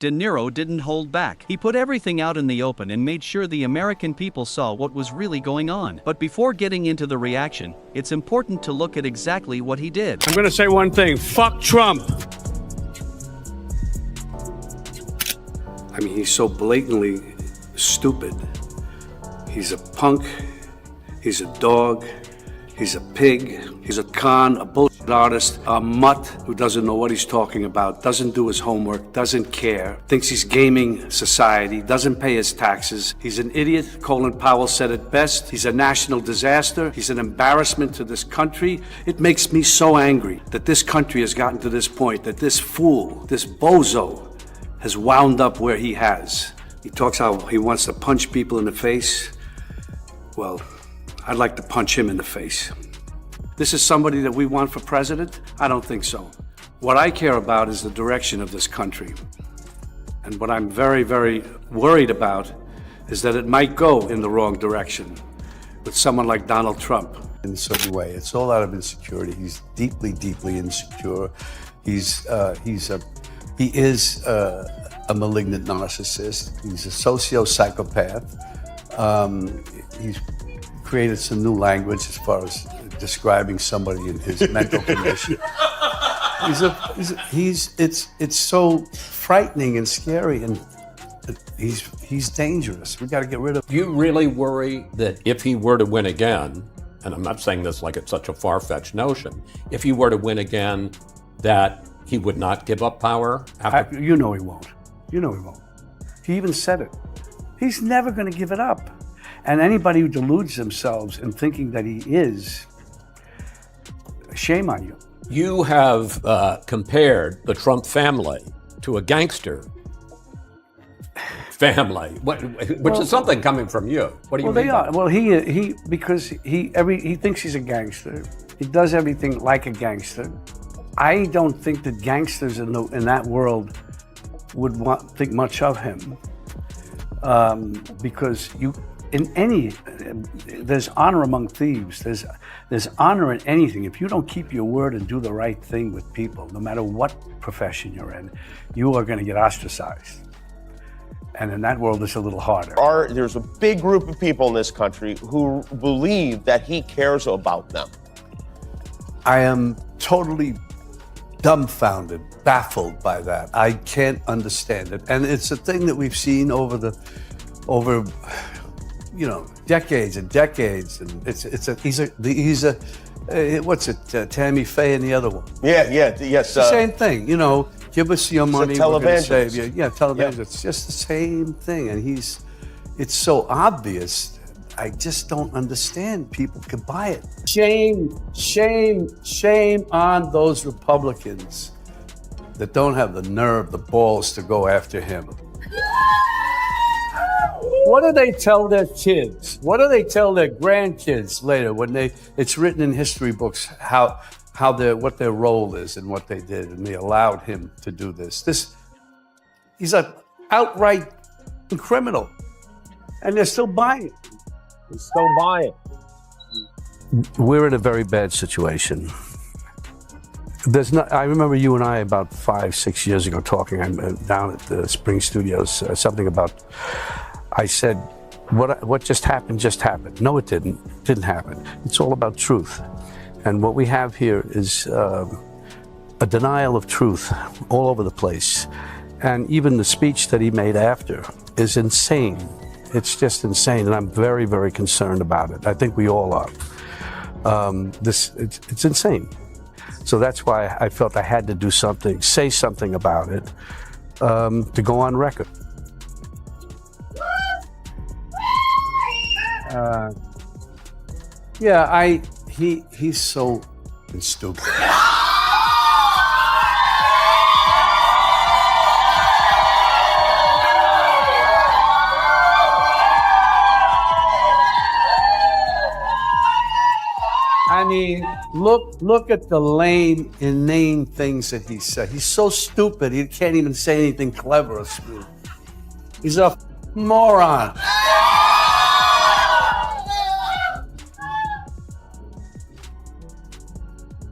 De Niro didn't hold back. He put everything out in the open and made sure the American people saw what was really going on. But before getting into the reaction, it's important to look at exactly what he did. I'm gonna say one thing, fuck Trump. I mean, he's so blatantly stupid. He's a punk, he's a dog, he's a pig, he's a con, a bullshit artist, a mutt who doesn't know what he's talking about, doesn't do his homework, doesn't care, thinks he's gaming society, doesn't pay his taxes. He's an idiot. Colin Powell said it best. He's a national disaster. He's an embarrassment to this country. It makes me so angry that this country has gotten to this point, that this fool, this bozo, has wound up where he has. He talks how he wants to punch people in the face. Well, I'd like to punch him in the face. This is somebody that we want for president? I don't think so. What I care about is the direction of this country. And what I'm very, very worried about is that it might go in the wrong direction with someone like Donald Trump. In a certain way, it's all out of insecurity. He's deeply, deeply insecure. He is a malignant narcissist. He's a socio-psychopath. He's created some new language as far as describing somebody in his mental condition. It's so frightening and scary, and he's dangerous. We got to get rid of him. Do you really worry that if he were to win again, and I'm not saying this like it's such a far-fetched notion, if he were to win again, that he would not give up power? You know he won't. You know he won't. He even said it. He's never going to give it up. And anybody who deludes themselves in thinking that he is, shame on you. You have compared the Trump family to a gangster family, which is something coming from you. What do you mean? They are. Well, because he thinks he's a gangster. He does everything like a gangster. I don't think that gangsters in that world would think much of him, because there's honor among thieves. There's honor in anything. If you don't keep your word and do the right thing with people, no matter what profession you're in, you are going to get ostracized. And in that world, it's a little harder. There's a big group of people in this country who believe that he cares about them. I am totally dumbfounded, baffled by that. I can't understand it. And it's a thing that we've seen over decades and decades, and he's a what's it? Tammy Faye and the other one. Yes. It's the same thing. Give us your money. We're gonna save you. Yeah, televangelist. Yeah. It's just the same thing, and it's so obvious. I just don't understand. People can buy it. Shame on those Republicans that don't have the nerve, the balls to go after him. What do they tell their kids? What do they tell their grandkids later when it's written in history books what their role is and what they did, and they allowed him to do this? He's an outright criminal, and they're still buying it. We're in a very bad situation. I remember you and I about 5-6 years ago talking down at the Spring Studios, something about. I said, what just happened. No, it didn't. It didn't happen. It's all about truth. And what we have here is a denial of truth all over the place. And even the speech that he made after is insane. It's just insane. And I'm very, very concerned about it. I think we all are. It's insane. So that's why I felt I had to do something, say something about it, to go on record. He's so stupid. I mean, look at the lame, inane things that he said. He's so stupid, he can't even say anything clever or smooth. He's a moron.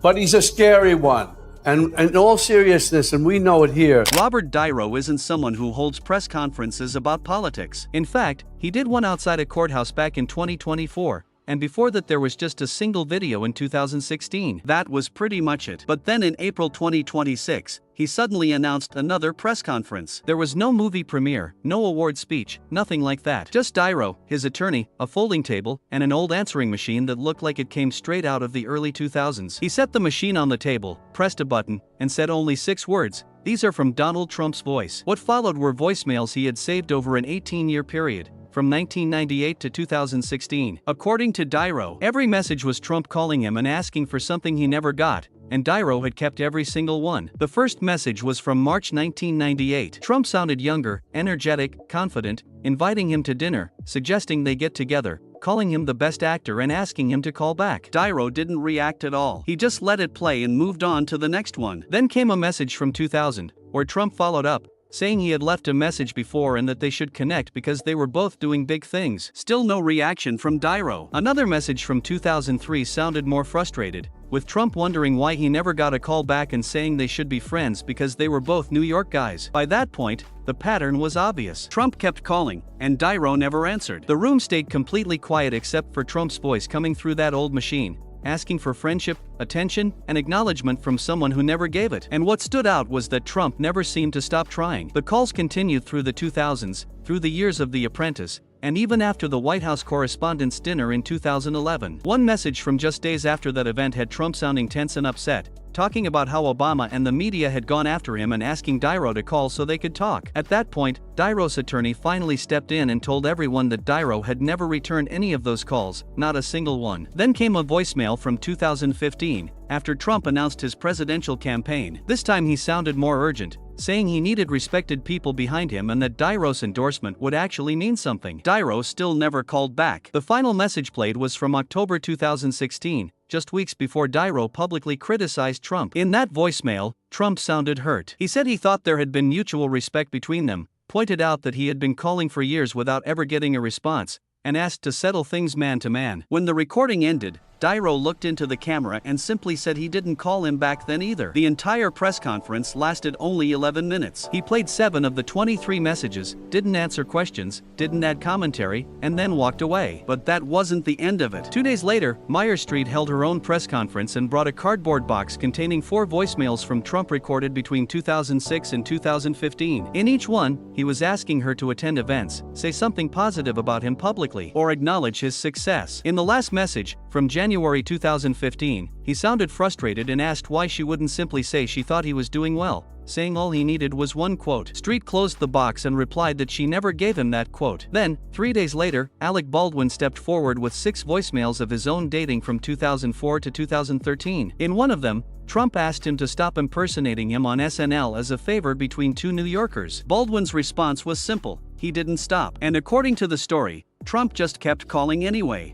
But he's a scary one. And in all seriousness, and we know it here, Robert Niro isn't someone who holds press conferences about politics. In fact, he did one outside a courthouse back in 2024. And before that there was just a single video in 2016. That was pretty much it. But then in April 2026, he suddenly announced another press conference. There was no movie premiere, no award speech, nothing like that. Just Niro, his attorney, a folding table, and an old answering machine that looked like it came straight out of the early 2000s. He set the machine on the table, pressed a button, and said only 6 words. These are from Donald Trump's voice. What followed were voicemails he had saved over an 18-year period, from 1998 to 2016. According to Niro, every message was Trump calling him and asking for something he never got, and Niro had kept every single one. The first message was from March 1998. Trump sounded younger, energetic, confident, inviting him to dinner, suggesting they get together, calling him the best actor and asking him to call back. Niro didn't react at all. He just let it play and moved on to the next one. Then came a message from 2000, where Trump followed up, saying he had left a message before and that they should connect because they were both doing big things. Still no reaction from Niro. Another message from 2003 sounded more frustrated, with Trump wondering why he never got a call back and saying they should be friends because they were both New York guys. By that point, the pattern was obvious. Trump kept calling, and Niro never answered. The room stayed completely quiet except for Trump's voice coming through that old machine, asking for friendship, attention, and acknowledgement from someone who never gave it. And what stood out was that Trump never seemed to stop trying. The calls continued through the 2000s, through the years of The Apprentice, and even after the White House Correspondents' Dinner in 2011. One message from just days after that event had Trump sounding tense and upset, talking about how Obama and the media had gone after him and asking Niro to call so they could talk. At that point, Niro's attorney finally stepped in and told everyone that Niro had never returned any of those calls, not a single one. Then came a voicemail from 2015, after Trump announced his presidential campaign. This time he sounded more urgent, saying he needed respected people behind him and that Niro's endorsement would actually mean something. Niro still never called back. The final message played was from October 2016, just weeks before Niro publicly criticized Trump. In that voicemail, Trump sounded hurt. He said he thought there had been mutual respect between them, pointed out that he had been calling for years without ever getting a response, and asked to settle things man to man. When the recording ended, Niro looked into the camera and simply said he didn't call him back then either. The entire press conference lasted only 11 minutes. He played 7 of the 23 messages, didn't answer questions, didn't add commentary, and then walked away. But that wasn't the end of it. 2 days later, Meyer Street held her own press conference and brought a cardboard box containing 4 voicemails from Trump recorded between 2006 and 2015. In each one, he was asking her to attend events, say something positive about him publicly, or acknowledge his success. In the last message, from January 2015, he sounded frustrated and asked why she wouldn't simply say she thought he was doing well, saying all he needed was one quote. Street closed the box and replied that she never gave him that quote. Then, 3 days later, Alec Baldwin stepped forward with 6 voicemails of his own dating from 2004 to 2013. In one of them, Trump asked him to stop impersonating him on SNL as a favor between 2 New Yorkers. Baldwin's response was simple: he didn't stop. And according to the story, Trump just kept calling anyway.